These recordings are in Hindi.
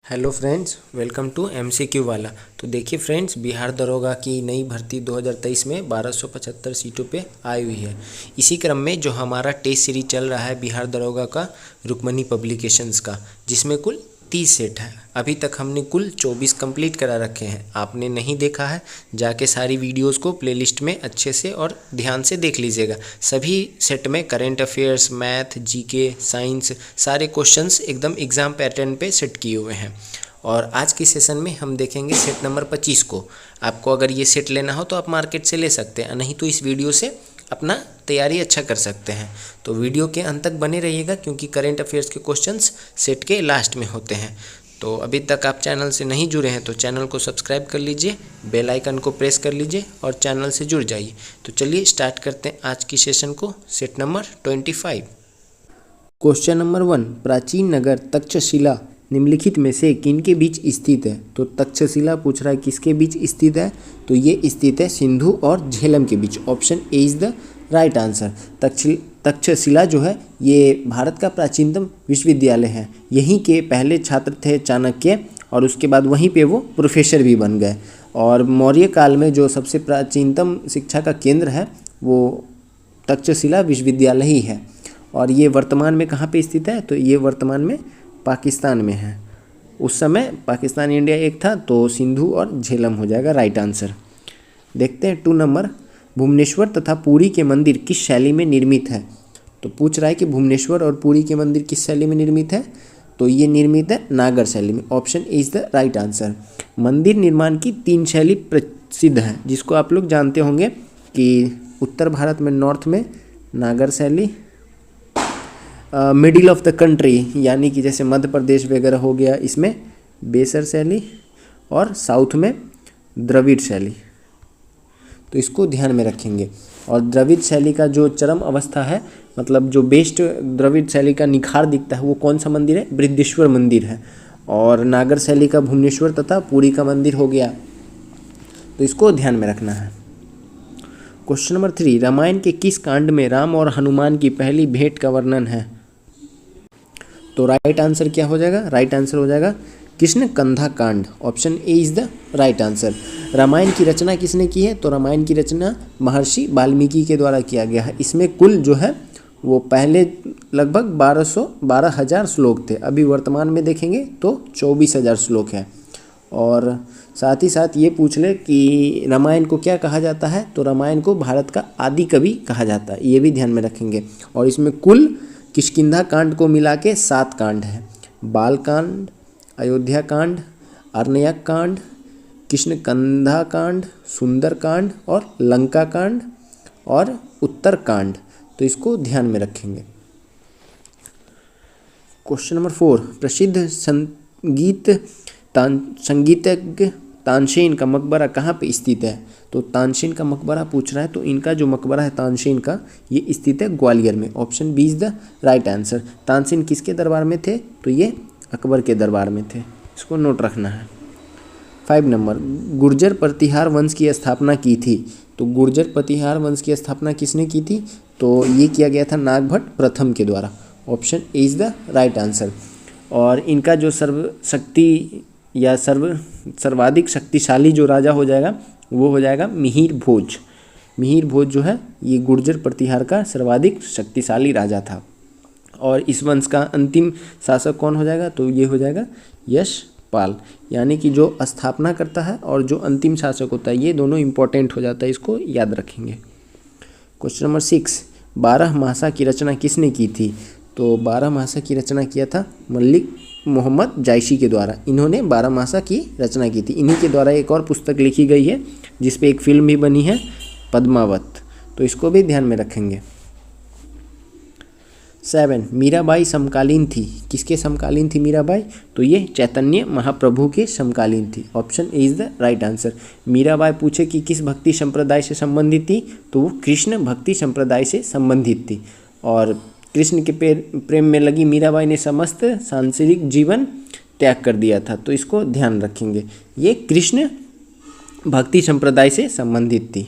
Hello friends, welcome to MCQ वाला। तो देखिए फ्रेंड्स, बिहार दरोगा की नई भर्ती 2023 में 1275 सीटों पे आई हुई है। इसी क्रम में जो हमारा टेस्ट सीरीज चल रहा है बिहार दरोगा का रुक्मणी पब्लिकेशंस का, जिसमें कुल 30 सेट है। अभी तक हमने कुल 24 कंप्लीट करा रखे हैं। आपने नहीं देखा है, जाके सारी वीडियोस को प्लेलिस्ट में अच्छे से और ध्यान से देख लीजिएगा। सभी सेट में current affairs, math, GK, science, सारे क्वेश्चंस एकदम एग्जाम पैटर्न पे सेट किए हुए हैं। और आज की सेशन में हम देखेंगे सेट नंबर 25 को। आपको अगर ये सेट लेना हो तो आप मार्केट से ले सकते हैं, नहीं तो इस वीडियो से अपना तैयारी अच्छा कर सकते हैं। तो वीडियो के अंत तक बने रहिएगा, क्योंकि करेंट अफेयर्स के क्वेश्चंस सेट के लास्ट में होते हैं। तो अभी तक आप चैनल से नहीं जुड़े हैं तो चैनल को सब्सक्राइब कर लीजिए, बेल आइकन को प्रेस कर लीजिए और चैनल से जुड़ जाइए। तो चलिए स्टार्ट करते हैं आज की सेशन को। Set number 25। क्वेश्चन नंबर 1, प्राचीन नगर तक्षशिला निम्नलिखित में से किनके बीच स्थित है? तो तक्षशिला पूछ रहा है किसके बीच स्थित है, तो ये स्थित है सिंधु और झेलम के बीच। Option A is the right answer. Taxila जो है ये भारत का प्राचीनतम विश्वविद्यालय है। यहीं के पहले छात्र थे चाणक्य, और उसके बाद वहीं पे वो प्रोफेसर भी बन गए। और मौर्य काल में जो सबसे प्राचीनतम शिक्षा का केंद्र है वो तक्षशिला विश्वविद्यालय ही है। और ये वर्तमान में कहाँ पे स्थित है? तो ये वर्तमान में पाकिस्तान में है। उस समय पाकिस्तान इंडिया एक था, तो सिंधु और झेलम हो जाएगा राइट आंसर। देखते हैं 2 नंबर, भुवनेश्वर तथा पुरी के मंदिर किस शैली में निर्मित है? तो पूछ रहा है कि भुवनेश्वर और पुरी के मंदिर किस शैली में निर्मित है, तो ये निर्मित है नागर शैली में। Option A is the right answer. मंदिर निर्माण की 3 शैली प्रसिद्ध है, जिसको आप लोग जानते होंगे कि उत्तर भारत में नॉर्थ में नागर शैली, मिडिल ऑफ द कंट्री यानी कि जैसे मध्य प्रदेश वगैरह हो गया, इसमें बेसर शैली, और साउथ में द्रविड़ शैली। तो इसको ध्यान में रखेंगे। और द्रविड़ शैली का जो चरम अवस्था है, मतलब जो बेस्ट द्रविड़ शैली का निखार दिखता है, वो कौन सा मंदिर है? बृहदीश्वर मंदिर है। और नागर शैली का भुवनेश्वर तथा पुरी का मंदिर हो गया। तो इसको ध्यान में रखना है। क्वेश्चन नंबर 3, रामायण के किस कांड में राम और हनुमान की पहली भेंट का वर्णन है? तो राइट आंसर क्या हो जाएगा? राइट आंसर हो जाएगा कृष्ण कंधा कांड। Option A is the right answer. Ramayana की रचना किसने की है? तो रामायण की रचना महर्षि वाल्मीकि के द्वारा किया गया है। इसमें कुल जो है वो पहले लगभग 12,000 श्लोक थे। अभी वर्तमान में देखेंगे तो 24,000 श्लोक है। और साथ ही साथ ये पूछ ले कि रामायण को क्या कहा जाता है? तो रामायण को भारत का आदि कवि कहा जाता है, ये भी ध्यान में रखेंगे। और इसमें कुल किष्किंधा कांड को मिला के 7 कांड है। बाल कांड, अयोध्या कांड, अरण्यक कांड, किष्किंधा कांड, सुंदर कांड और लंका कांड और उत्तर कांड। तो इसको ध्यान में रखेंगे। क्वेश्चन नंबर 4, प्रसिद्ध संगीतज्ञ तानसेन का मकबरा कहाँ पे स्थित है? तो तानसेन का मकबरा पूछ रहा है, तो इनका जो मकबरा है तानसेन का, ये स्थित है ग्वालियर में। Option B is the right answer. Tansen किसके दरबार में थे? तो ये अकबर के दरबार में थे। इसको नोट रखना है। 5 नंबर, गुर्जर प्रतिहार वंश की स्थापना की थी। तो गुर्जर प्रतिहार वंश की स्थापना किसने की थी? तो ये किया गया था नागभट्ट प्रथम के द्वारा। Option A is the right answer. और इनका जो सर्वशक्ति या सर्वाधिक शक्तिशाली जो राजा हो जाएगा वो हो जाएगा मिहिर भोज। मिहिर भोज जो है ये गुर्जर प्रतिहार का सर्वाधिक शक्तिशाली राजा था। और इस वंश का अंतिम शासक कौन हो जाएगा? तो ये हो जाएगा यशपाल। यानी कि जो स्थापना करता है और जो अंतिम शासक होता है, ये दोनों इंपॉर्टेंट हो जाता है, इसको याद रखेंगे। क्वेश्चन नंबर 6, 12 मासा की रचना किसने की थी? तो 12 मासा की रचना किया था मलिक मोहम्मद जायसी के द्वारा। इन्होंने 12 मासा की रचना की थी। इन्हीं के द्वारा एक और पुस्तक लिखी गई है जिस पे एक फिल्म भी बनी है, पद्मावत। तो इसको भी ध्यान में रखेंगे। 7, मीराबाई समकालीन थी। किसके समकालीन थी मीराबाई? तो ये चैतन्य महाप्रभु के समकालीन थी। Option A is the right answer. Mirabai पूछे कि किस भक्ति संप्रदाय से संबंधित थी? तो वो कृष्ण भक्ति संप्रदाय से संबंधित थी। और कृष्ण के प्रेम में लगी मीराबाई ने समस्त सांसारिक जीवन त्याग कर दिया था। तो इसको ध्यान रखेंगे, ये कृष्ण भक्ति संप्रदाय से संबंधित थी।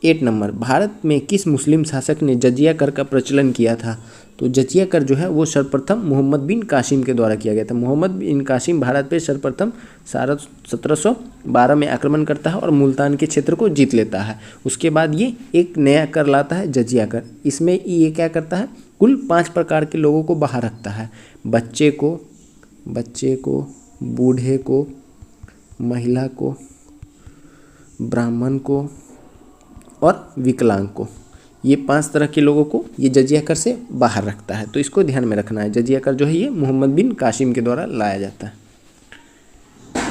8 नंबर, भारत में किस मुस्लिम शासक ने जजिया कर का प्रचलन किया था? तो जजिया कर जो है वो सर्वप्रथम मोहम्मद बिन कासिम के द्वारा किया गया था। मोहम्मद बिन कासिम भारत पे सर्वप्रथम 1712 में आक्रमण करता है और मुल्तान के क्षेत्र को जीत लेता है। उसके बाद ये एक नया कर लाता है, जजिया कर। इसमें ये क्या करता है, कुल 5 प्रकार के लोगों को बाहर रखता है। बच्चे को, बूढ़े को, महिला को, ब्राह्मण को और विकलांग को, ये 5 तरह के लोगों को ये जजिया कर से बाहर रखता है। तो इसको ध्यान में रखना है। जजिया कर जो है ये मोहम्मद बिन कासिम के द्वारा लाया जाता है।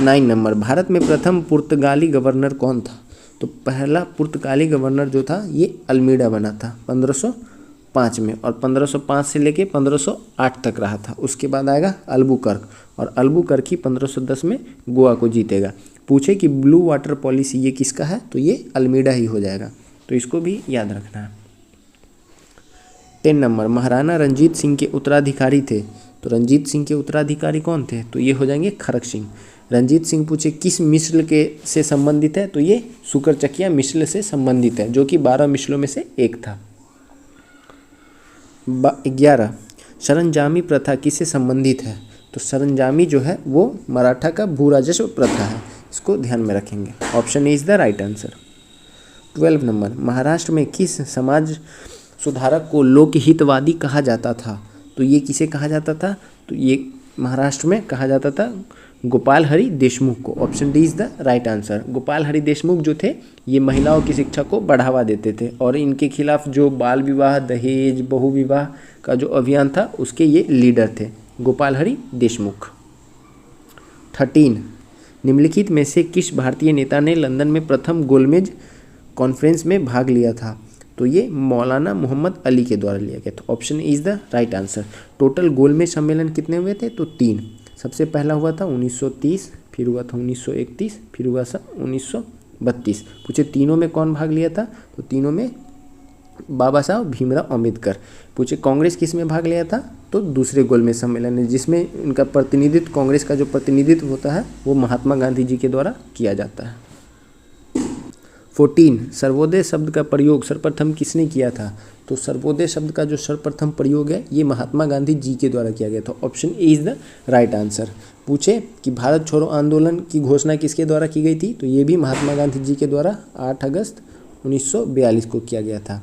9 नंबर, भारत में प्रथम पुर्तगाली गवर्नर कौन था? तो पहला पुर्तगाली गवर्नर जो था ये अल्मीडा बना था 1505 में, और 1505 से लेके 1508 तक रहा था। उसके बाद आएगा अल्बुकर्क, और अल्बुकर्क ही 1510 में गोवा को जीतेगा। पूछे कि ब्लू वाटर पॉलिसी ये किसका है, तो ये अल्मीडा ही हो जाएगा। तो इसको भी याद रखना है। 10 नंबर, महाराणा रंजीत सिंह के उत्तराधिकारी थे। तो रंजीत सिंह के उत्तराधिकारी कौन थे? तो ये हो जाएंगे खड़क सिंह। रंजीत सिंह पूछे किस मिसल के से संबंधित है? तो ये शुकरचकिया मिसल से संबंधित है, जो कि 12 मिसलों में से एक था। 11, सरंजामी प्रथा किससे संबंधित है? तो सरंजामी जो है वो मराठा का भू राजस्व प्रथा है। इसको ध्यान में रखेंगे। Option A is the right answer. 12 number, Maharashtra में किस समाज सुधारक को लोकहितवादी कहा जाता था? तो ये किसे कहा जाता था? तो ये महाराष्ट्र में कहा जाता था गोपाल हरि देशमुख को। Option D is the right answer. Gopal Hari Deshmukh जो थे ये महिलाओं की शिक्षा को बढ़ावा देते थे, और इनके खिलाफ जो बाल विवाह, दहेज, बहु विवाह का जो अभियान था उसके ये लीडर थे, गोपाल हरि देशमुख। 13, निम्नलिखित में से किस भारतीय नेता ने लंदन में प्रथम गोलमेज कॉन्फ्रेंस में भाग लिया था? तो ये मौलाना मोहम्मद अली के द्वारा लिया गया था। Option is the right answer. Total गोलमेज सम्मेलन कितने हुए थे? तो 3। सबसे पहला हुआ था 1930, फिर हुआ था 1931, फिर हुआ था 1932। पूछे तीनों में कौन भाग लिया था? तो तीनों में बाबा साहब भीमराव अम्बेडकर। पूछे कांग्रेस किस में भाग लिया था? तो दूसरे गोलमेज सम्मेलन में, जिसमें इनका प्रतिनिधित्व, कांग्रेस का जो प्रतिनिधित्व होता है वो महात्मा गांधी जी के द्वारा किया जाता है। 14, सर्वोदय शब्द का प्रयोग सर्वप्रथम किसने किया था? तो सर्वोदय शब्द का जो सर्वप्रथम प्रयोग है ये महात्मा गांधी जी के द्वारा किया गया था। Option A is the right answer. पूछे कि भारत छोड़ो आंदोलन की घोषणा किसके द्वारा की गई थी? तो ये भी महात्मा गांधी जी के द्वारा 8 अगस्त 1942 को किया गया था।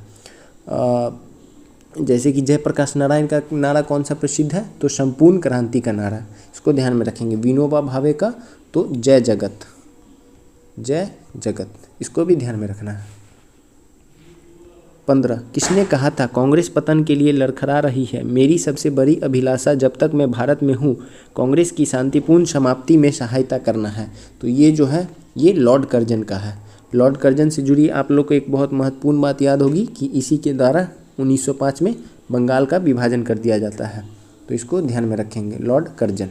जैसे कि जयप्रकाश नारायण का नारा कौन सा प्रसिद्ध है? तो संपूर्ण क्रांति का नारा। इसको ध्यान में रखेंगे। विनोबा भावे का तो जय जगत, जय जगत। इसको भी ध्यान में रखना है। 15, किसने कहा था कांग्रेस पतन के लिए लड़खड़ा रही है, मेरी सबसे बड़ी अभिलाषा जब तक मैं भारत में हूँ कांग्रेस की शांतिपूर्ण समाप्ति में सहायता करना है? तो ये जो है ये लॉर्ड कर्जन का है। लॉर्ड कर्जन से जुड़ी आप लोग को एक बहुत महत्वपूर्ण बात याद होगी कि इसी के द्वारा 1905 में बंगाल का विभाजन कर दिया जाता है। तो इसको ध्यान में रखेंगे, लॉर्ड कर्जन।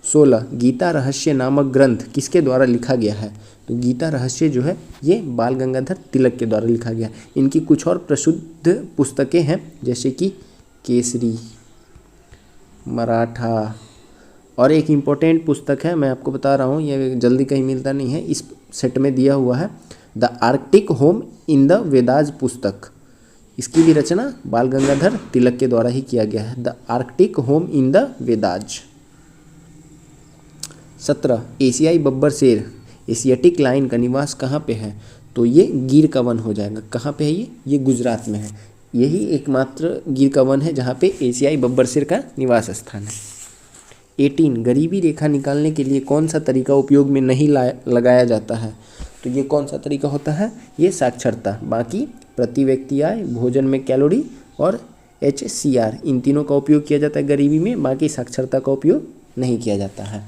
16, गीता रहस्य नामक ग्रंथ किसके द्वारा लिखा गया है? तो गीता रहस्य जो है ये बाल गंगाधर तिलक के द्वारा लिखा गया। इनकी कुछ और प्रसिद्ध पुस्तकें हैं, जैसे कि केसरी, मराठा, और एक इम्पोर्टेंट पुस्तक है, मैं आपको बता रहा हूँ, ये जल्दी कहीं मिलता नहीं है, इस सेट में दिया हुआ है, the Arctic home in the Vedas पुस्तक। इसकी भी रचना बाल गंगाधर तिलक के द्वारा ही किया गया है, the Arctic home in the Vedas. 17, एशियाई बब्बर शेर एशियाटिक लाइन का निवास कहाँ पे है? तो ये गिर का वन हो जाएगा। कहाँ पे है ये गुजरात में है। यही एकमात्र गिर का वन है जहाँ पे एशियाई बब्बर शेर का निवास स्थान है। 18, गरीबी रेखा निकालने के लिए कौन सा तरीका उपयोग में नहीं लगाया जाता है? तो ये कौन सा तरीका होता है? ये साक्षरता। बाकी प्रति व्यक्ति आय, भोजन में कैलोरी और HCR, इन तीनों का उपयोग किया जाता है गरीबी में, बाकी साक्षरता का उपयोग नहीं किया जाता है।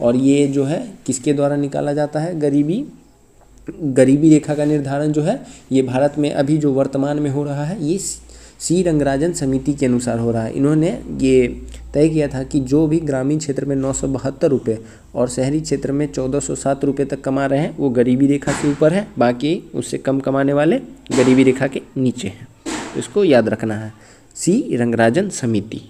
और ये जो है किसके द्वारा निकाला जाता है? गरीबी रेखा का निर्धारण जो है ये भारत में अभी जो वर्तमान में हो रहा है ये सी रंगराजन समिति के अनुसार हो रहा है। इन्होंने ये तय किया था कि जो भी ग्रामीण क्षेत्र में 972 रुपये और शहरी क्षेत्र में 1407 रुपये तक कमा रहे हैं वो गरीबी रेखा से ऊपर है, बाकी उससे कम कमाने वाले गरीबी रेखा के नीचे हैं। तो इसको याद रखना है, सी रंगराजन समिति।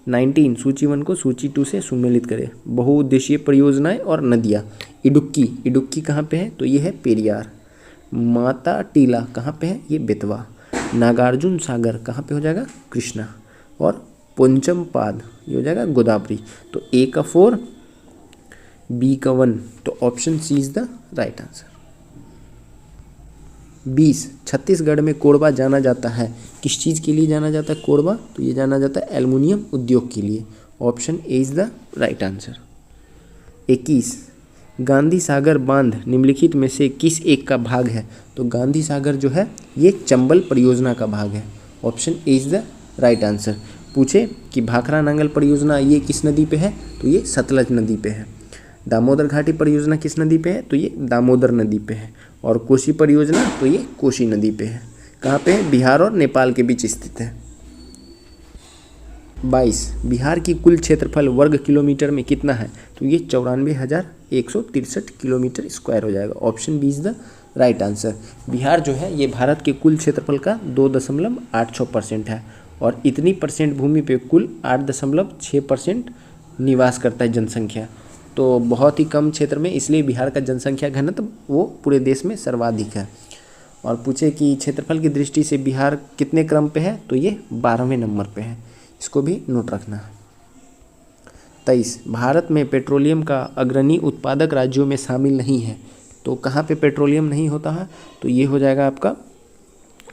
19, सूची 1 को सूची 2 से सुमेलित करें। बहुउद्देशीय परियोजनाएं और नदियाँ। इडुक्की कहाँ पे है? तो ये है पेरियार। माता टीला कहाँ पे है? ये बेतवा। नागार्जुन सागर कहाँ पे हो जाएगा, कृष्णा। और पोंचमपाद ये हो जाएगा गोदावरी। तो ए का 4, बी का 1, तो option C is the right answer. 20 Chhattisgarh में कोरबा जाना जाता है, किस चीज़ के लिए जाना जाता है कोरबा, तो ये जाना जाता है एल्युमिनियम उद्योग के लिए। Option A is the right answer. 21 Gandhi Sagar बांध निम्नलिखित में से किस एक का भाग है, तो गांधी सागर जो है ये चंबल परियोजना का भाग है। Option A is the right answer. पूछे कि भाखड़ा नांगल परियोजना ये किस नदी पे है, तो ये सतलज नदी पे है। दामोदर घाटी परियोजना किस नदी पे है, तो ये दामोदर नदी पे है। और कोसी परियोजना तो ये कोसी नदी पे है। कहाँ पे है, बिहार और नेपाल के बीच स्थित है। 22 बिहार की कुल क्षेत्रफल वर्ग किलोमीटर में कितना है, तो ये 94,163 किलोमीटर स्क्वायर हो जाएगा। Option B is the right answer. Bihar जो है ये भारत के कुल क्षेत्रफल का 2.86% है और इतनी परसेंट भूमि पे कुल 8.6% निवास करता है जनसंख्या। तो बहुत ही कम क्षेत्र में, इसलिए बिहार का जनसंख्या घनत्व वो पूरे देश में सर्वाधिक है। और पूछे कि क्षेत्रफल की दृष्टि से बिहार कितने क्रम पे है, तो ये 12वें नंबर पे है। इसको भी नोट रखना है। 23 भारत में पेट्रोलियम का अग्रणी उत्पादक राज्यों में शामिल नहीं है, तो कहाँ पे पेट्रोलियम नहीं होता है, तो ये हो जाएगा आपका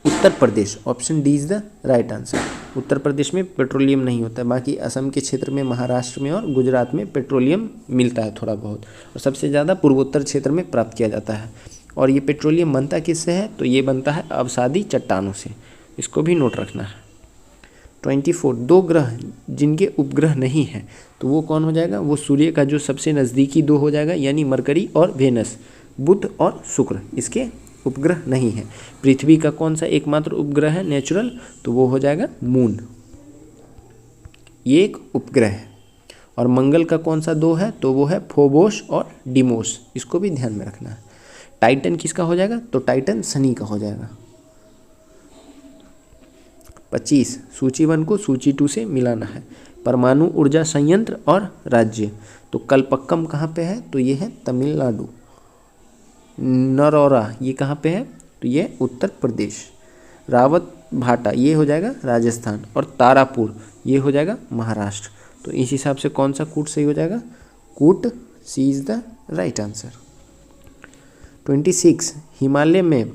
Uttar Pradesh. Option D is the right answer. Uttar Pradesh में पेट्रोलियम नहीं होता है, बाकी असम के क्षेत्र में, महाराष्ट्र में और गुजरात में पेट्रोलियम मिलता है थोड़ा बहुत, और सबसे ज़्यादा पूर्वोत्तर क्षेत्र में प्राप्त किया जाता है। और ये पेट्रोलियम बनता किससे है, तो ये बनता है अवसादी चट्टानों से। इसको भी नोट रखना है। 24 दो ग्रह जिनके उपग्रह नहीं है, तो वो कौन हो जाएगा, वो सूर्य का जो सबसे नज़दीकी दो हो जाएगा, यानी मरकरी और वेनस। बुध और शुक्र इसके उपग्रह नहीं है। पृथ्वी का कौन सा एकमात्र उपग्रह है नेचुरल, तो वो हो जाएगा मून, ये एक उपग्रह है। और मंगल का कौन सा दो है, तो वो है फोबोस और डिमोस। इसको भी ध्यान में रखना है। टाइटन किसका हो जाएगा, तो टाइटन शनि का हो जाएगा। 25 सूची 1 को सूची 2 से मिलाना है। परमाणु ऊर्जा संयंत्र और राज्य, तो कलपक्कम कहाँ पे है, तो ये है तमिलनाडु। नरौरा ये कहाँ पे है, तो ये उत्तर प्रदेश। रावत भाटा ये हो जाएगा राजस्थान। और तारापुर ये हो जाएगा महाराष्ट्र। तो इस हिसाब से कौन सा कूट सही हो जाएगा, कूट C is the right answer. 26 Himalaya में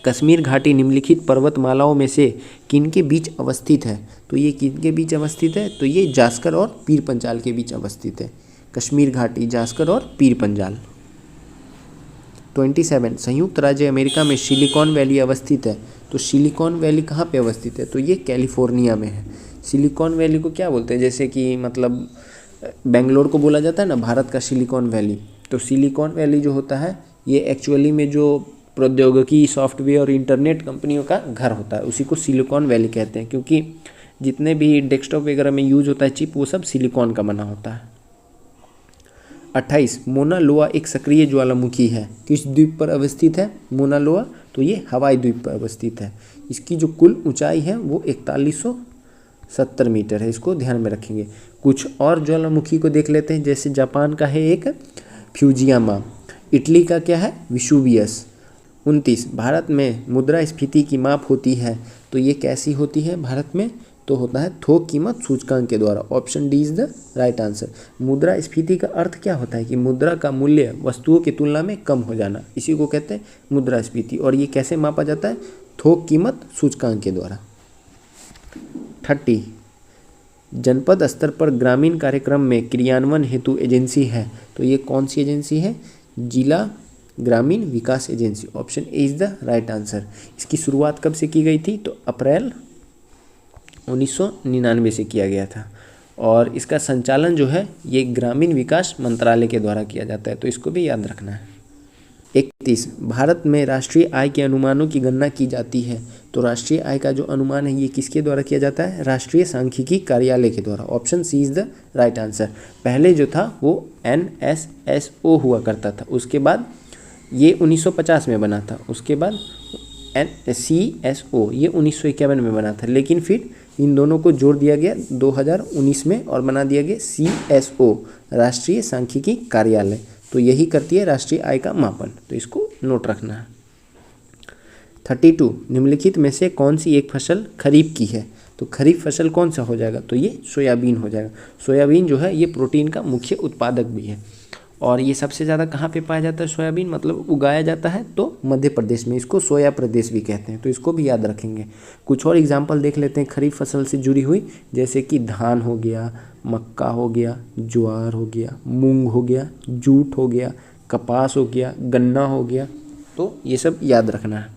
कश्मीर घाटी निम्नलिखित पर्वतमालाओं में से किनके बीच अवस्थित है, तो ये किनके बीच अवस्थित है, तो ये जास्कर और पीर पंजाल के बीच अवस्थित है। कश्मीर घाटी, जास्कर और पीर पंजाल। 27 संयुक्त राज्य अमेरिका में सिलिकॉन वैली अवस्थित है, तो सिलिकॉन वैली कहाँ पे अवस्थित है, तो ये कैलिफोर्निया में है। सिलिकॉन वैली को क्या बोलते हैं, जैसे कि मतलब बेंगलोर को बोला जाता है ना भारत का सिलिकॉन वैली, तो सिलिकॉन वैली जो होता है ये एक्चुअली में जो प्रौद्योगिकी, सॉफ्टवेयर और इंटरनेट कंपनियों का घर होता है, उसी को सिलिकॉन वैली कहते हैं, क्योंकि जितने भी डेस्कटॉप वगैरह में यूज होता है चिप, वो सब सिलिकॉन का बना होता है। 28 मोना लोआ एक सक्रिय ज्वालामुखी है, किस द्वीप पर अवस्थित है मोना लोआ, तो ये हवाई द्वीप पर अवस्थित है। इसकी जो कुल ऊंचाई है वो 4170 मीटर है, इसको ध्यान में रखेंगे। कुछ और ज्वालामुखी को देख लेते हैं, जैसे जापान का है एक फ्यूजियामा, इटली का क्या है विशुवियस। 29 भारत में मुद्रास्फीति की माप होती है, तो ये कैसी होती है भारत में, तो होता है थोक कीमत सूचकांक के द्वारा। Option D is the right answer. मुद्रास्फीति का अर्थ क्या होता है कि मुद्रा का मूल्य वस्तुओं की तुलना में कम हो जाना, इसी को कहते हैं मुद्रास्फीति। और ये कैसे मापा जाता है, थोक कीमत सूचकांक के द्वारा। 30 जनपद स्तर पर ग्रामीण कार्यक्रम में क्रियान्वयन हेतु एजेंसी है, तो ये कौन सी एजेंसी है, जिला ग्रामीण विकास agency. Option A is the right answer. इसकी शुरुआत कब से की गई थी, तो अप्रैल 1999 से किया गया था। और इसका संचालन जो है ये ग्रामीण विकास मंत्रालय के द्वारा किया जाता है, तो इसको भी याद रखना है। 31 भारत में राष्ट्रीय आय के अनुमानों की गणना की जाती है, तो राष्ट्रीय आय का जो अनुमान है ये किसके द्वारा किया जाता है, राष्ट्रीय सांख्यिकी कार्यालय के द्वारा। Option C is the right answer. पहले जो था वो NSSO हुआ करता था, उसके बाद ये 1950 में बना था, उसके बाद CSO ये 1951 में बना था, लेकिन फिर इन दोनों को जोड़ दिया गया 2019 में और बना दिया गया CSO राष्ट्रीय सांख्यिकी कार्यालय। तो यही करती है राष्ट्रीय आय का मापन, तो इसको नोट रखना है। 32 निम्नलिखित में से कौन सी एक फसल खरीफ की है? तो खरीफ फसल कौन सा हो जाएगा? तो ये सोयाबीन हो जाएगा। सोयाबीन जो है ये प्रोटीन का मुख्य उत्पादक भी है और ये सबसे ज़्यादा कहाँ पे पाया जाता है सोयाबीन, मतलब उगाया जाता है तो मध्य प्रदेश में, इसको सोया प्रदेश भी कहते हैं, तो इसको भी याद रखेंगे। कुछ और एग्जाम्पल देख लेते हैं खरीफ फसल से जुड़ी हुई, जैसे कि धान हो गया, मक्का हो गया, ज्वार हो गया, मूंग हो गया, जूट हो गया, कपास हो गया, गन्ना हो गया, तो ये सब याद रखना है।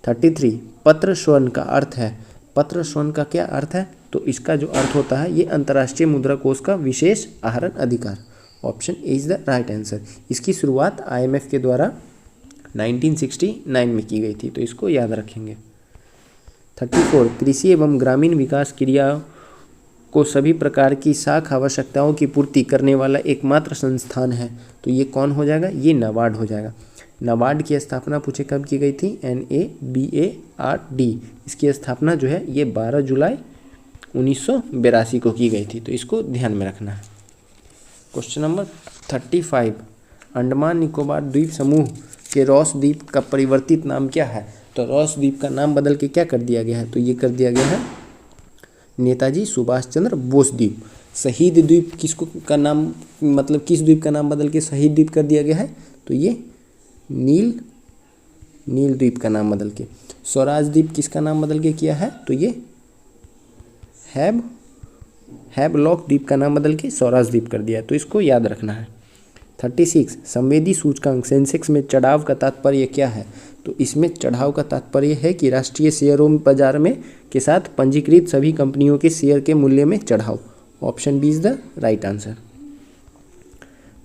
33 पत्र स्वर्ण का अर्थ है। पत्र स्वर्ण का क्या अर्थ है? तो इसका जो अर्थ होता है ये अंतर्राष्ट्रीय मुद्रा कोष का विशेष आहरण अधिकार। Option A is the right answer. इसकी शुरुआत IMF के द्वारा 1969 में की गई थी, तो इसको याद रखेंगे। 34 कृषि एवं ग्रामीण विकास क्रिया को सभी प्रकार की साख आवश्यकताओं की पूर्ति करने वाला एकमात्र संस्थान है, तो ये कौन हो जाएगा? ये नाबार्ड हो जाएगा। नाबार्ड की स्थापना पूछे कब की गई थी? NABARD। इसकी स्थापना जो है ये 12 जुलाई 1982 को की गई थी, तो इसको ध्यान में रखना है। क्वेश्चन नंबर 35 अंडमान निकोबार द्वीप समूह के रॉस द्वीप का परिवर्तित नाम क्या है? तो रॉस द्वीप का नाम बदल के क्या कर दिया गया है? तो ये कर दिया गया है नेताजी सुभाष चंद्र बोस द्वीप। शहीद द्वीप किसको का नाम, मतलब किस द्वीप का नाम बदल के शहीद द्वीप कर दिया गया है? तो ये नील द्वीप का नाम बदल के। स्वराज द्वीप किसका नाम बदल के किया है? तो ये हैवलॉक द्वीप का नाम बदल के स्वराज द्वीप कर दिया है, तो इसको याद रखना है। 36 संवेदी सूचकांक सेंसेक्स में चढ़ाव का तात्पर्य क्या है? तो इसमें चढ़ाव का तात्पर्य है कि राष्ट्रीय शेयरों बाजार में के साथ पंजीकृत सभी कंपनियों के शेयर के मूल्य में चढ़ाव। Option B is the right answer.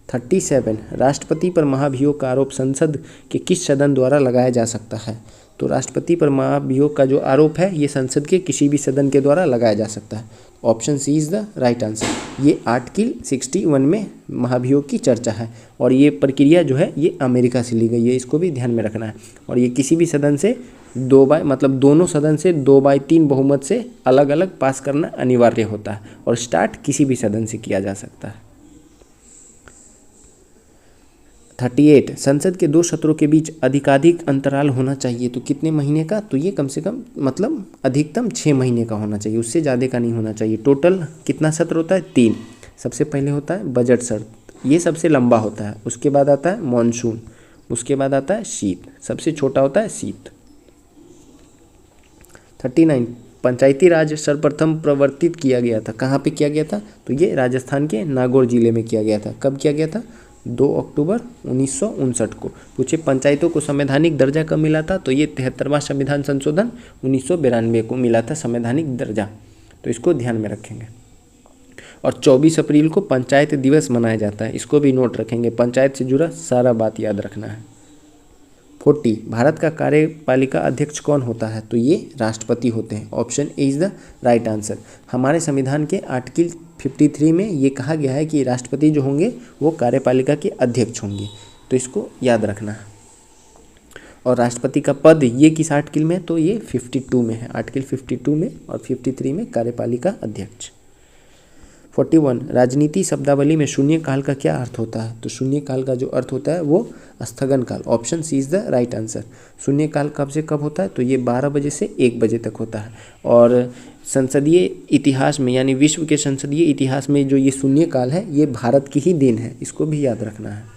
37 राष्ट्रपति पर महाभियोग का आरोप संसद के किस सदन द्वारा लगाया जा सकता है? तो राष्ट्रपति पर महाभियोग का जो आरोप है ये संसद के किसी भी सदन के द्वारा लगाया जा सकता है। Option C is the right answer. ये आर्टिकल 61 में महाभियोग की चर्चा है और ये प्रक्रिया जो है ये अमेरिका से ली गई है, इसको भी ध्यान में रखना है। और ये किसी भी सदन से दोनों सदन से 2/3 बहुमत से अलग अलग पास करना अनिवार्य होता है और स्टार्ट किसी भी सदन से किया जा सकता है। 38 संसद के 2 सत्रों के बीच अधिकाधिक अंतराल होना चाहिए, तो कितने महीने का? तो ये कम से कम मतलब अधिकतम 6 महीने का होना चाहिए, उससे ज़्यादा का नहीं होना चाहिए। टोटल कितना सत्र होता है? 3। सबसे पहले होता है बजट सत्र, ये सबसे लंबा होता है। उसके बाद आता है मॉनसून, उसके बाद आता है शीत, सबसे छोटा होता है शीत। 39 पंचायती राज सर्वप्रथम प्रवर्तित किया गया था, कहाँ पे किया गया था? तो ये राजस्थान के नागौर जिले में किया गया था। कब किया गया था? 2 अक्टूबर 1959 को। पूछे पंचायतों को संवैधानिक दर्जा कब मिला था? तो ये 73वां संविधान संशोधन 1992 को मिला था संवैधानिक दर्जा, तो इसको ध्यान में रखेंगे। और 24 अप्रैल को पंचायत दिवस मनाया जाता है, इसको भी नोट रखेंगे, पंचायत से जुड़ा सारा बात याद रखना है। 40 भारत का कार्यपालिका अध्यक्ष कौन होता है? तो ये राष्ट्रपति होते हैं। Option A is the right answer. हमारे संविधान के आर्टिकल 53 में ये कहा गया है कि राष्ट्रपति जो होंगे वो कार्यपालिका के अध्यक्ष होंगे, तो इसको याद रखना है। और राष्ट्रपति का पद ये किस आर्टिकल में? तो ये 52 में है, आर्टिकल 52 में, और 53 में कार्यपालिका अध्यक्ष। 41 राजनीति शब्दावली में शून्यकाल का क्या अर्थ होता है? तो शून्यकाल का जो अर्थ होता है वो स्थगन काल। Option C is the right answer. शून्यकाल कब से कब होता है? तो ये 12 बजे से 1 बजे तक होता है। और संसदीय इतिहास में यानी विश्व के संसदीय इतिहास में जो ये शून्यकाल है ये भारत की ही देन है, इसको भी याद रखना है।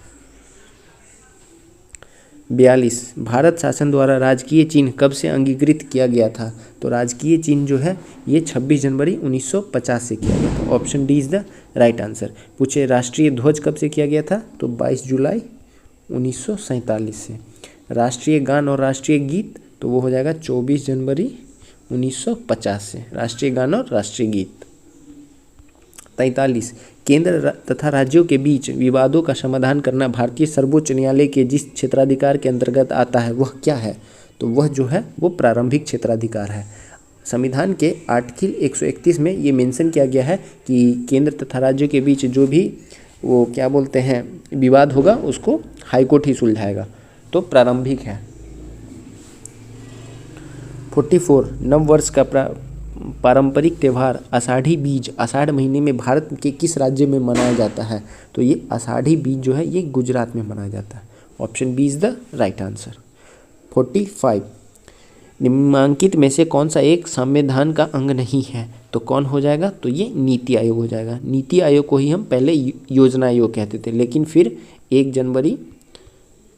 42 भारत शासन द्वारा राजकीय चिन्ह कब से अंगीकृत किया गया था? तो राजकीय चिन्ह जो है ये 26 जनवरी 1950 से किया गया था। Option D is the right answer. पूछे राष्ट्रीय ध्वज कब से किया गया था? तो 22 जुलाई 1947 से। राष्ट्रीय गान और राष्ट्रीय गीत तो वो हो जाएगा 24 जनवरी 1950 से, राष्ट्रीय गान और राष्ट्रीय गीत। 43 केंद्र तथा राज्यों के बीच विवादों का समाधान करना भारतीय सर्वोच्च न्यायालय के जिस क्षेत्राधिकार के अंतर्गत आता है वह क्या है? तो वह जो है वो प्रारंभिक क्षेत्राधिकार है। संविधान के आर्टिकल 131 में ये मेंशन किया गया है कि केंद्र तथा राज्यों के बीच जो भी वो क्या बोलते हैं विवाद होगा उसको हाईकोर्ट ही सुलझाएगा, तो प्रारंभिक है। 44 नव वर्ष का पारंपरिक त्यौहार आषाढ़ी बीज आषाढ़ महीने में भारत के किस राज्य में मनाया जाता है? तो ये आषाढ़ी बीज जो है ये गुजरात में मनाया जाता है। Option B is the right answer. 45 निम्नांकित में से कौन सा एक संविधान का अंग नहीं है? तो कौन हो जाएगा? तो ये नीति आयोग हो जाएगा। नीति आयोग को ही हम पहले योजना आयोग कहते थे, लेकिन फिर 1 जनवरी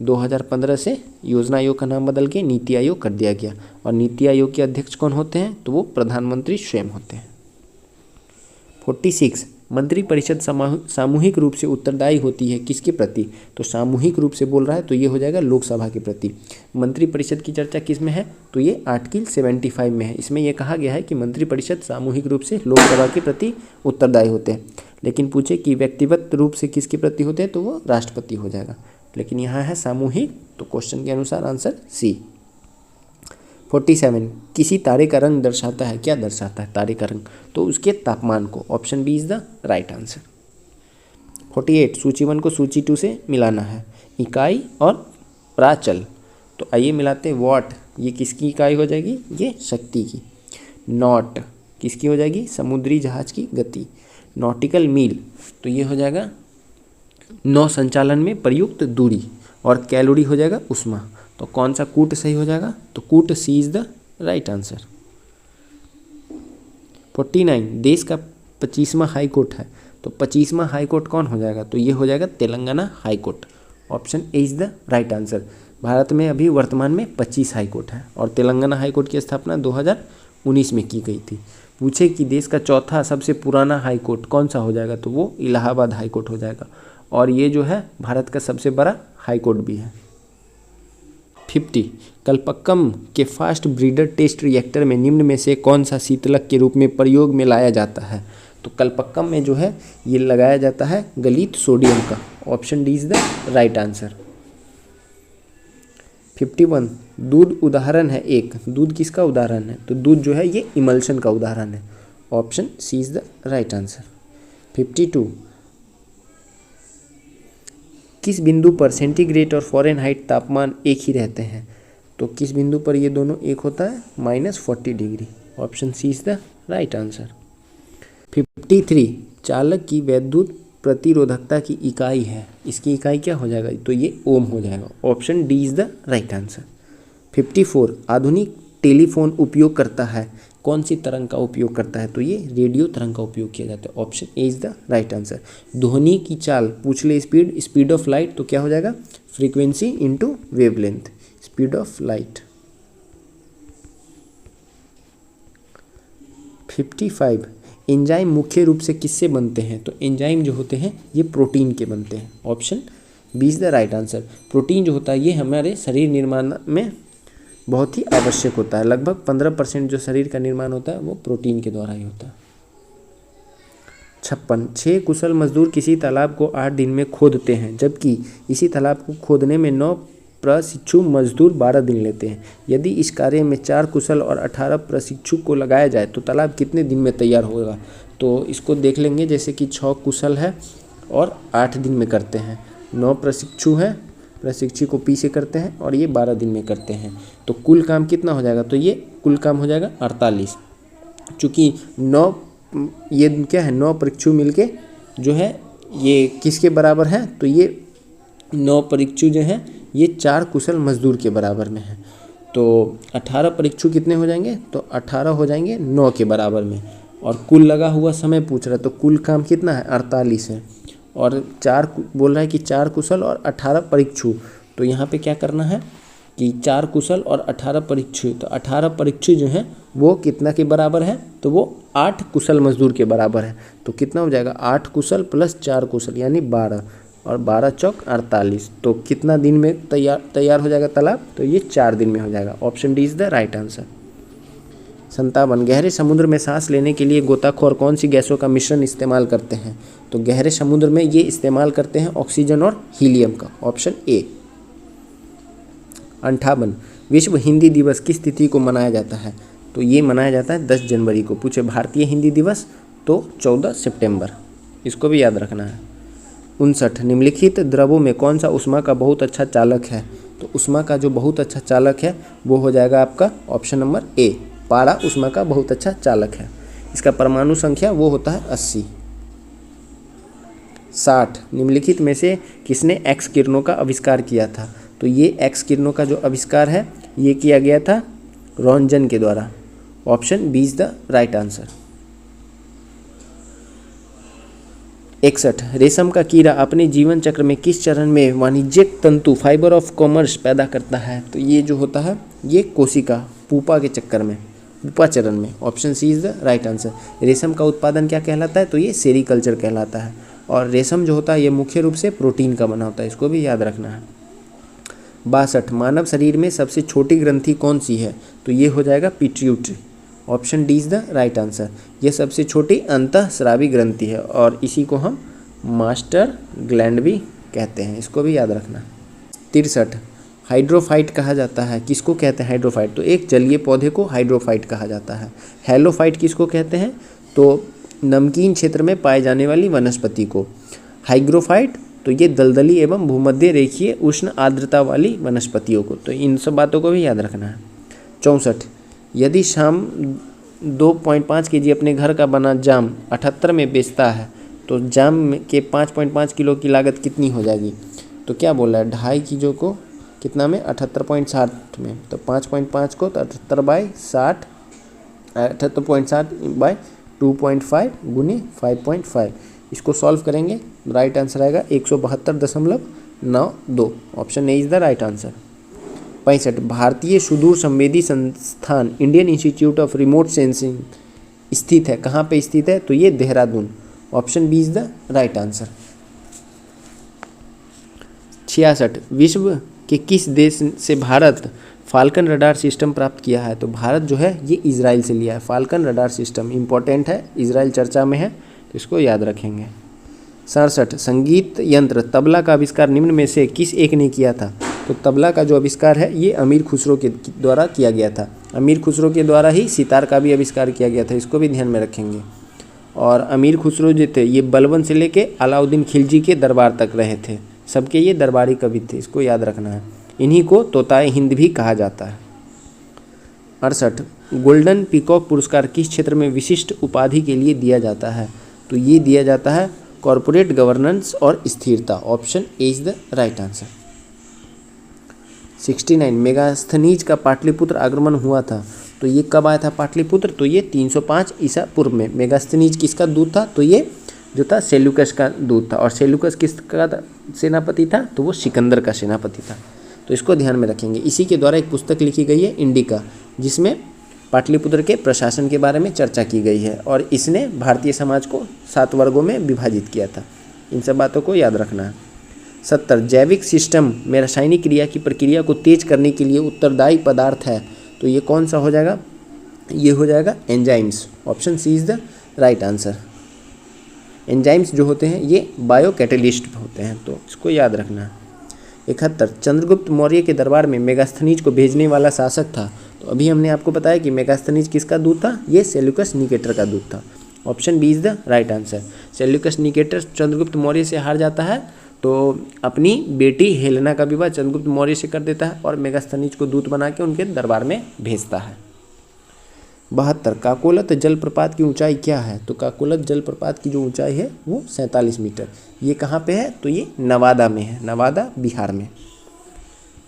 2015 से योजना आयोग का नाम बदल के नीति आयोग कर दिया गया। और नीति आयोग के अध्यक्ष कौन होते हैं? तो वो प्रधानमंत्री स्वयं होते हैं। 46 मंत्रिपरिषद सामूहिक रूप से उत्तरदायी होती है किसके प्रति? तो सामूहिक रूप से बोल रहा है तो ये हो जाएगा लोकसभा के प्रति। मंत्रिपरिषद की चर्चा किस में है? तो ये आर्टिकल 75 में है। इसमें यह कहा गया है कि मंत्रिपरिषद सामूहिक रूप से लोकसभा के प्रति उत्तरदायी होते हैं। लेकिन पूछे कि व्यक्तिगत रूप से किसके प्रति होते हैं? तो वो राष्ट्रपति हो जाएगा। लेकिन यहाँ है सामूहिक, तो क्वेश्चन के अनुसार आंसर सी। 47 किसी तारे का रंग दर्शाता है। क्या दर्शाता है तारे का रंग? तो उसके तापमान को। Option B is the right answer. 48 सूची 1 को सूची 2 से मिलाना है। इकाई और प्राचल, तो आइए मिलाते हैं। वॉट ये किसकी इकाई हो जाएगी? ये शक्ति की। नॉट किसकी हो जाएगी? समुद्री जहाज की गति। नॉटिकल मील, तो ये हो जाएगा नौ संचालन में प्रयुक्त दूरी। और कैलोरी हो जाएगा उष्मा। तो कौन सा कूट सही हो जाएगा? तो कूट C is the right answer. 49 देश का 25वां हाई कोर्ट है। तो 25वां हाई कोर्ट कौन हो जाएगा? तो ये हो जाएगा Telangana high court. Option A is the right answer. Bharat में अभी वर्तमान में 25 हाई कोर्ट है और तेलंगाना हाई कोर्ट की स्थापना 2019 में की गई थी। पूछे कि देश का चौथा सबसे पुराना हाई कोर्ट कौन सा हो जाएगा? तो वो इलाहाबाद हाई कोर्ट हो जाएगा। और ये जो है भारत का सबसे बड़ा हाई कोर्ट भी है। 50 कल्पक्कम के फास्ट ब्रीडर टेस्ट रिएक्टर में निम्न में से कौन सा शीतलक के रूप में प्रयोग में लाया जाता है? तो कल्पक्कम में जो है ये लगाया जाता है गलित सोडियम का। Option D is the right answer. 51 दूध उदाहरण है एक। दूध किसका उदाहरण है? तो दूध जो है ये इमल्शन का उदाहरण है। Option C is the right answer. 52 किस बिंदु पर सेंटीग्रेड और फ़ारेनहाइट तापमान एक ही रहते हैं? तो किस बिंदु पर ये दोनों एक होता है? -40 degree. Option C is the right answer. 53 चालक की वैद्युत प्रतिरोधकता की इकाई है। इसकी इकाई क्या हो जाएगा? तो ये ओम हो जाएगा। Option D is the right answer. 54 आधुनिक टेलीफोन उपयोग करता है कौन सी तरंग का उपयोग करता है? तो ये रेडियो तरंग का उपयोग किया जाता है। Option A is the right answer. ध्वनि की चाल पूछ ले स्पीड ऑफ लाइट, तो क्या हो जाएगा? Frequency into wavelength, speed of light. 55 enzyme मुख्य रूप से किससे बनते हैं? तो एंजाइम जो होते हैं ये प्रोटीन के बनते हैं। Option B is the right answer. Protein जो होता है ये हमारे शरीर निर्माण में बहुत ही आवश्यक होता है। लगभग 15% जो शरीर का निर्माण होता है वो प्रोटीन के द्वारा ही होता है। 56 6 कुशल मजदूर किसी तालाब को 8 दिन में खोदते हैं, जबकि इसी तालाब को खोदने में 9 प्रशिक्षु मजदूर 12 दिन लेते हैं। यदि इस कार्य में 4 कुशल और 18 प्रशिक्षु को लगाया जाए तो तालाब कितने दिन में तैयार होगा? तो इसको देख लेंगे। जैसे कि 6 कुशल है और 8 दिन में करते हैं, 9 प्रशिक्षु हैं, प्रशिक्षु को पी से करते हैं और ये 12 दिन में करते हैं। तो कुल काम कितना हो जाएगा? तो ये कुल काम हो जाएगा 48। चूँकि 9 ये क्या है 9 प्रशिक्षु मिलके जो है ये किसके बराबर है? तो ये 9 प्रशिक्षु जो हैं ये 4 कुशल मजदूर के बराबर में है। तो 18 प्रशिक्षु कितने हो जाएंगे? तो 18 हो जाएंगे 9 के बराबर में। और कुल लगा हुआ समय पूछ रहा है तो कुल काम कितना है? 48 है। और 4 बोल रहा है कि 4 कुशल और 18 प्रशिक्षु। तो यहाँ पे क्या करना है कि 4 कुशल और 18 प्रशिक्षु, तो 18 प्रशिक्षु जो हैं वो कितना के बराबर है? तो वो 8 कुशल मजदूर के बराबर है। तो कितना हो जाएगा? 8 कुशल प्लस 4 कुशल यानी 12 और 12 चौक 48। तो कितना दिन में तैयार हो जाएगा तालाब? तो ये 4 दिन में हो जाएगा। Option D is the right answer. 57 गहरे समुद्र में सांस लेने के लिए गोताखोर कौन सी गैसों का मिश्रण इस्तेमाल करते हैं? तो गहरे समुद्र में ये इस्तेमाल करते हैं ऑक्सीजन और हीलियम का। Option A. 58 विश्व हिंदी दिवस किस तिथि को मनाया जाता है? तो ये मनाया जाता है 10 जनवरी को। पूछे भारतीय हिंदी दिवस तो 14 सितंबर, इसको भी याद रखना है। 59 निम्नलिखित द्रवों में कौन सा ऊष्मा का बहुत अच्छा चालक है? तो ऊष्मा का जो बहुत अच्छा चालक है वो हो जाएगा आपका ऑप्शन नंबर ए, पारा ऊष्मा का बहुत अच्छा चालक है। इसका परमाणु संख्या वो होता है 80। 60 निम्नलिखित में से किसने एक्स किरणों का आविष्कार किया था? तो ये एक्स किरणों का जो आविष्कार है ये किया गया था रौनजन के द्वारा। Option B is the right answer. 61 रेशम का कीड़ा अपने जीवन चक्र में किस चरण में वाणिज्यिक तंतु फाइबर ऑफ कॉमर्स पैदा करता है? तो ये जो होता है ये कोशिका पुपा के चक्कर में, पुपा चरण में। Option C is the right answer. रेशम का उत्पादन क्या कहलाता है? तो ये सेरीकल्चर कहलाता है। और रेशम जो होता है ये मुख्य रूप से प्रोटीन का बना होता है, इसको भी याद रखना है। 62 मानव शरीर में सबसे छोटी ग्रंथि कौन सी है? तो ये हो जाएगा pituitary. Option D is the right answer. यह सबसे छोटी अंतःस्रावी ग्रंथि है और इसी को हम मास्टर ग्लैंड भी कहते हैं, इसको भी याद रखना। 63 हाइड्रोफाइट कहा जाता है, किसको कहते हैं हाइड्रोफाइट? तो एक जलीय पौधे को हाइड्रोफाइट कहा जाता है। हेलोफाइट किसको कहते हैं? तो नमकीन क्षेत्र में पाए जाने वाली वनस्पति को। हाइग्रोफाइट तो ये दलदली एवं भूमध्य रेखीय उष्ण आर्द्रता वाली वनस्पतियों को। तो इन सब बातों को भी याद रखना है। 64 यदि शाम 2.5 kg अपने घर का बना जाम 78 में बेचता है तो जाम के 5.5 किलो की लागत कितनी हो जाएगी? तो क्या बोला है, 2.5 किलो को कितना में 78.60 में, तो 5.5 को तो 78/60 78.60 / 2.5 गुनी 5.5। इसको सॉल्व करेंगे, राइट आंसर आएगा 172.92। Option A is the right answer. 65 भारतीय सुदूर संवेदी संस्थान Indian Institute of Remote Sensing स्थित है, कहाँ पे स्थित है? तो ये Dehradun. Option B is the right answer. 66 विश्व के किस देश से भारत फाल्कन रडार सिस्टम प्राप्त किया है? तो भारत जो है ये इजराइल से लिया है। फाल्कन रडार सिस्टम इंपॉर्टेंट है, इजराइल चर्चा में है तो इसको याद रखेंगे। 67 संगीत यंत्र तबला का आविष्कार निम्न में से किस एक ने किया था? तो तबला का जो आविष्कार है ये अमीर खुसरो के द्वारा किया गया था। अमीर खुसरो के द्वारा ही सितार का भी आविष्कार किया गया था, इसको भी ध्यान में रखेंगे। और अमीर खुसरो जो थे ये बलबन से लेके अलाउद्दीन खिलजी के दरबार तक रहे थे, सबके ये दरबारी कवि थे, इसको याद रखना है। इन्हीं को तोताए हिंद भी कहा जाता है। 68 गोल्डन पीकॉक पुरस्कार किस क्षेत्र में विशिष्ट उपाधि के लिए दिया जाता है? तो ये दिया जाता है कॉरपोरेट गवर्नेंस और स्थिरता। Option A is the right answer. 69 Megasthenes का पाटलिपुत्र आगमन हुआ था, तो ये कब आया था पाटलिपुत्र? तो ये 305 ईसा पूर्व में। मेगास्थनीज किसका दूत था? तो ये जो था सेल्यूकस का दूत था। और सेल्यूकस किसका सेनापति था? तो वो सिकंदर का सेनापति था, तो इसको ध्यान में रखेंगे। इसी के द्वारा एक पुस्तक लिखी गई है इंडिका, जिसमें पाटलिपुत्र के प्रशासन के बारे में चर्चा की गई है और इसने भारतीय समाज को 7 वर्गों में विभाजित किया था। इन सब बातों को याद रखना है। 70 जैविक सिस्टम में रासायनिक क्रिया की प्रक्रिया को तेज करने के लिए उत्तरदायी पदार्थ है, तो ये कौन सा हो जाएगा? ये हो जाएगा enzymes. Option C is the right answer. Enzymes जो होते हैं ये बायो कैटलिस्ट होते हैं, तो इसको याद रखना है। 71 चंद्रगुप्त मौर्य के दरबार में मेगास्थनीज को भेजने वाला शासक था, तो अभी हमने आपको बताया कि मेगास्थनीज किसका दूत था? ये सेल्यूकस निकेटर का दूत था। Option B is the right answer. Seleucus Nicator Chandragupta Maurya से हार जाता है तो अपनी बेटी हेलेना का विवाह चंद्रगुप्त मौर्य से कर देता है और मेगास्थनीज को दूत बना के उनके दरबार में भेजता है। 72 काकोलत जलप्रपात की ऊंचाई क्या है? तो काकोलत जलप्रपात की जो ऊंचाई है वो 47 मीटर। ये कहाँ पे है? तो ये नवादा में है, नवादा बिहार में।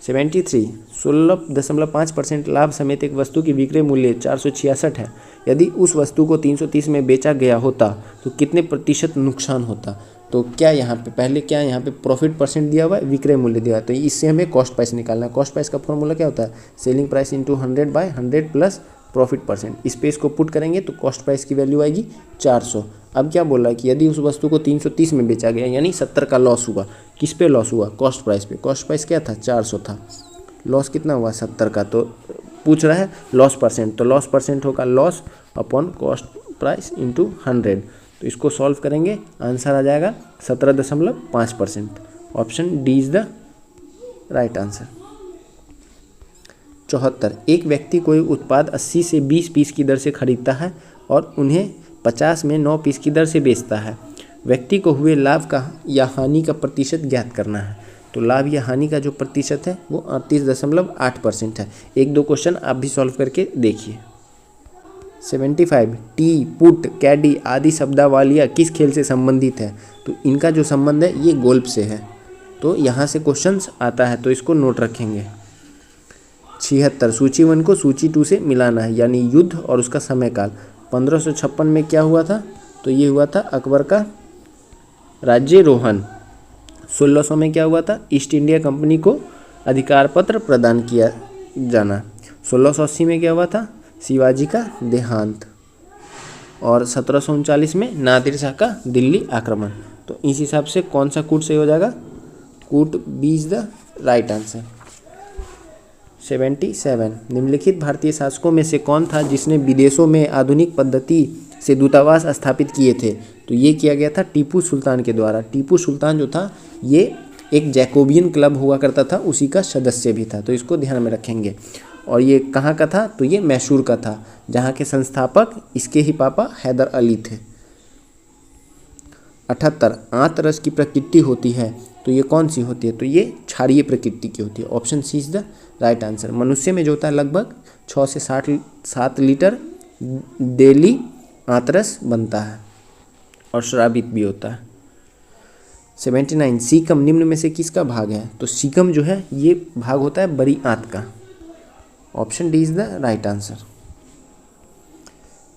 73 16.5% लाभ समेत एक वस्तु की विक्रय मूल्य 466 है। यदि उस वस्तु को 330 में बेचा गया होता तो कितने प्रतिशत नुकसान होता? तो क्या यहाँ पे पहले क्या यहाँ पे प्रॉफिट परसेंट दिया हुआ है, विक्रय मूल्य दिया हुआ है, तो इससे हमें कॉस्ट प्राइस निकालना है। कॉस्ट प्राइस का फॉर्मूला क्या होता है? Selling price into 100/100 plus profit percent. इस पे इसको पुट करेंगे तो कॉस्ट प्राइस की वैल्यू आएगी 400। अब क्या बोल रहा है कि यदि उस वस्तु को 330 में बेचा गया यानी 70 का लॉस हुआ। किस पे लॉस हुआ? कॉस्ट प्राइस पे। कॉस्ट प्राइस क्या था? 400 था। लॉस कितना हुआ? 70 का। तो पूछ रहा है लॉस परसेंट, तो लॉस परसेंट होगा loss upon cost price into 100। तो इसको सॉल्व करेंगे, आंसर आ जाएगा 17.5%। Option D is the right answer. 74 एक व्यक्ति कोई उत्पाद 80 से 20 पीस की दर से खरीदता है और उन्हें 50 में 9 पीस की दर से बेचता है। व्यक्ति को हुए लाभ का या हानि का प्रतिशत ज्ञात करना है। तो लाभ या हानि का जो प्रतिशत है वो 38.8% है। 1-2 क्वेश्चन आप भी सॉल्व करके देखिए। 75 टी, पुट, कैडी आदि शब्दावलियाँ किस खेल से संबंधित है? तो इनका जो संबंध है ये गोल्फ से है। तो यहाँ से क्वेश्चंस आता है तो इसको नोट रखेंगे। 76 सूची 1 को सूची 2 से मिलाना है, यानी युद्ध और उसका समय काल। 1556 में क्या हुआ था? तो ये हुआ था अकबर का राज्यारोहण। 1600 में क्या हुआ था? ईस्ट इंडिया कंपनी को अधिकार पत्र प्रदान किया जाना। 1680 में क्या हुआ था? शिवाजी का देहांत। और 1739 में नादिर शाह का दिल्ली आक्रमण। तो इस हिसाब से कौन सा कूट सही हो जाएगा? कूट B is the right answer. 77 निम्नलिखित भारतीय शासकों में से कौन था जिसने विदेशों में आधुनिक पद्धति से दूतावास स्थापित किए थे? तो ये किया गया था टीपू सुल्तान के द्वारा। टीपू सुल्तान जो था ये एक जैकोबियन क्लब हुआ करता था, उसी का सदस्य भी था, तो इसको ध्यान में रखेंगे। और ये कहाँ का था? तो ये मैसूर का था, जहाँ के संस्थापक इसके ही पापा हैदर अली थे। 78 आंत रस की प्रकृति होती है, तो ये कौन सी होती है? तो ये क्षारीय प्रकृति की होती है। Option C is the right answer. मनुष्य में जो होता है लगभग 6 से 7 लीटर डेली आंतरस बनता है और श्रावित भी होता है। 79 सीकम निम्न में से किसका भाग है? तो सीकम जो है ये भाग होता है बड़ी आंत का। Option D is the right answer.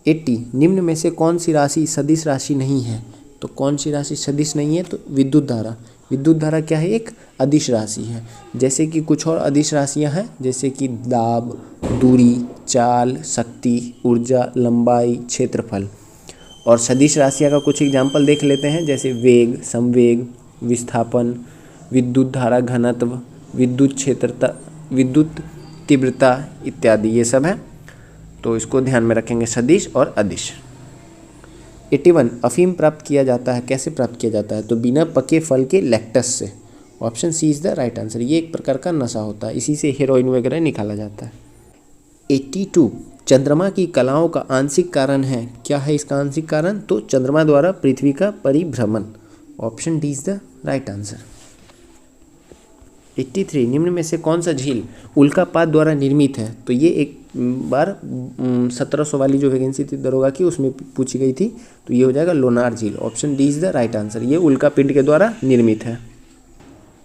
80 निम्न में से कौन सी राशि सदिश राशि नहीं है? तो कौन सी राशि सदिश नहीं है? तो विद्युत धारा। विद्युत धारा क्या है? एक अदिश राशि है। जैसे कि कुछ और अदिश राशियां हैं, जैसे कि दाब, दूरी, चाल, शक्ति, ऊर्जा, लंबाई, क्षेत्रफल। और सदिश राशियां का कुछ एग्जाम्पल देख लेते हैं, जैसे वेग, संवेग, विस्थापन, विद्युत धारा घनत्व, विद्युत क्षेत्रता, विद्युत तीव्रता इत्यादि, ये सब है। तो इसको ध्यान में रखेंगे, सदिश और अदिश। 81 अफीम प्राप्त किया जाता है, कैसे प्राप्त किया जाता है? तो बिना पके फल के लैक्टस से। Option C is the right answer. ये एक प्रकार का नशा होता है, इसी से हेरोइन वगैरह निकाला जाता है। 82 चंद्रमा की कलाओं का आंशिक कारण है, क्या है इसका आंशिक कारण? तो चंद्रमा द्वारा पृथ्वी का परिभ्रमण। Option D is the right answer. 83 निम्न में से कौन सा झील उल्कापात द्वारा निर्मित है? तो ये एक बार 1700 वाली जो वैकेंसी थी दरोगा की, उसमें पूछी गई थी, तो ये हो जाएगा लोनार झील। Option D is the right answer. ये उल्कापिंड के द्वारा निर्मित है।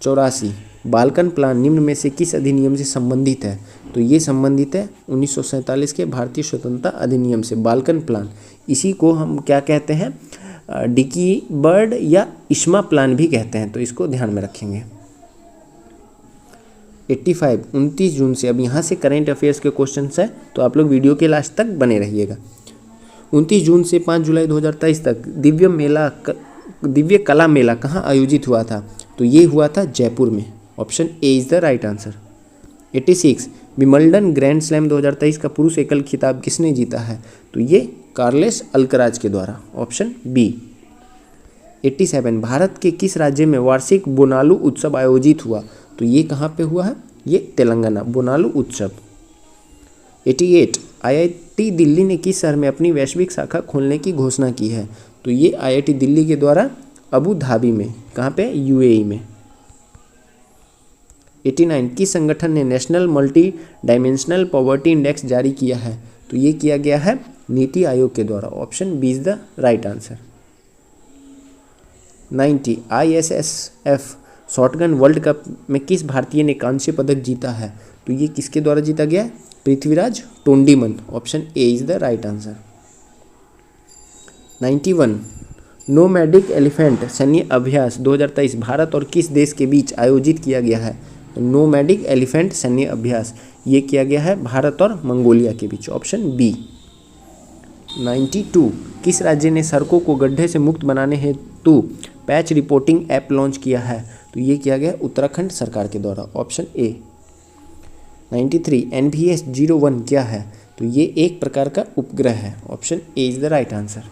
84 बाल्कन प्लान निम्न में से किस अधिनियम से संबंधित है? तो ये संबंधित है 1947 के भारतीय स्वतंत्रता अधिनियम से। बाल्कन प्लान, इसी को हम क्या कहते हैं? डिकी बर्ड या इश्मा प्लान भी कहते हैं, तो इसको ध्यान में रखेंगे। 85 29 जून से, अब यहाँ से करेंट अफेयर्स के क्वेश्चंस है, तो आप लोग वीडियो के लास्ट तक बने रहिएगा। 29 जून से 5 जुलाई 2023 तक दिव्य कला मेला कहाँ आयोजित हुआ था? तो ये हुआ था जयपुर में। Option A is the right answer. 86 Wimbledon grand slam 2023 का पुरुष एकल खिताब किसने जीता है? तो ये कार्लेस अल्कराज के द्वारा। Option B. 87 भारत के किस राज्य में वार्षिक बोनालू उत्सव आयोजित हुआ? तो ये कहाँ पे हुआ है? ये तेलंगाना, बोनालू उत्सव। 88 आईआईटी दिल्ली ने किस शहर में अपनी वैश्विक शाखा खोलने की घोषणा की है? तो ये आईआईटी दिल्ली के द्वारा अबू धाबी में, कहाँ पे? यूएई में। 89 किस संगठन ने national multi dimensional poverty index जारी किया है? तो ये किया गया है नीति आयोग के द्वारा। Option B is the right answer. 90 ISSF shotgun World Cup में किस भारतीय ने कांस्य पदक जीता है? तो ये किसके द्वारा जीता गया? Prithviraj Tondiman. Option A is the right answer. 91 nomadic elephant सैन्य अभ्यास 2023 भारत और किस देश के बीच आयोजित किया गया है? तो नोमैडिक एलिफेंट सैन्य अभ्यास ये किया गया है भारत और मंगोलिया के बीच। Option B. 92 किस राज्य ने सड़कों को गड्ढे से मुक्त बनाने हेतु पैच रिपोर्टिंग ऐप लॉन्च किया है? तो ये किया गया उत्तराखंड सरकार के द्वारा। Option A. 93 NVS 01 क्या है? तो ये एक प्रकार का उपग्रह है। Option A is the right answer.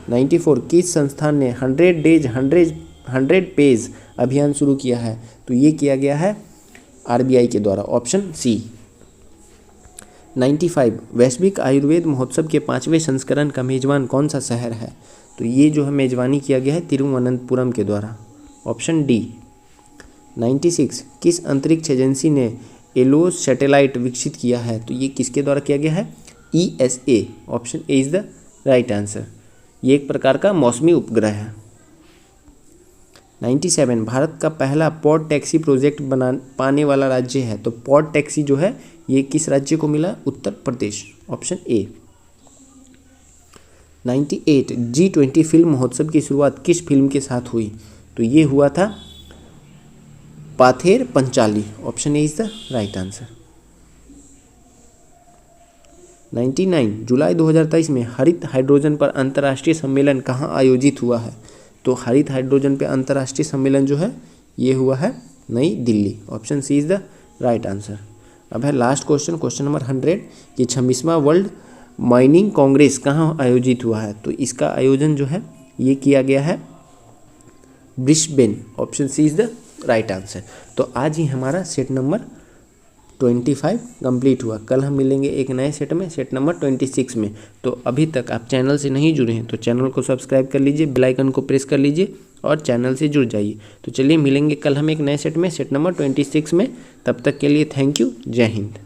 94 किस संस्थान ने 100 पेज अभियान शुरू किया है? तो ये किया गया है RBI के द्वारा। ऑप्शन सी। 95 वैश्विक आयुर्वेद महोत्सव के 5वें संस्करण का मेजबान कौन सा शहर है? तो ये जो है मेजबानी किया गया है तिरुवनंतपुरम के द्वारा। Option D. 96 किस अंतरिक्ष एजेंसी ने एलोस सैटेलाइट विकसित किया है? तो ये किसके द्वारा किया गया है? ESA। Option A is the right answer. ये एक प्रकार का मौसमी उपग्रह है। 97 भारत का पहला पॉड टैक्सी प्रोजेक्ट बना पाने वाला राज्य है, तो पॉड टैक्सी जो है ये किस राज्य को मिला? उत्तर Pradesh, option A. 98 G20 film महोत्सव की शुरुआत किस फिल्म के साथ हुई? तो ये हुआ था Pather Panchali, option A is the right answer. 99 जुलाई 2023 में हरित हाइड्रोजन पर अंतर्राष्ट्रीय सम्मेलन कहाँ आयोजित हुआ है? तो हरित हाइड्रोजन पे अंतर्राष्ट्रीय सम्मेलन जो है ये हुआ है New Delhi, option C is the right answer. अब है लास्ट क्वेश्चन, क्वेश्चन नंबर 100 कि 26वां वर्ल्ड माइनिंग कांग्रेस कहाँ आयोजित हुआ है? तो इसका आयोजन जो है ये किया गया है Brisbane, option C is the right answer. तो आज ही हमारा सेट नंबर 25 कंप्लीट हुआ। कल हम मिलेंगे एक नए सेट में, सेट नंबर 26 में। तो अभी तक आप चैनल से नहीं जुड़े हैं तो चैनल को सब्सक्राइब कर लीजिए, बेल आइकन को प्रेस कर लीजिए और चैनल से जुड़ जाइए। तो चलिए मिलेंगे कल हम एक नए सेट में, सेट नंबर 26 में। तब तक के लिए थैंक यू, जय हिंद।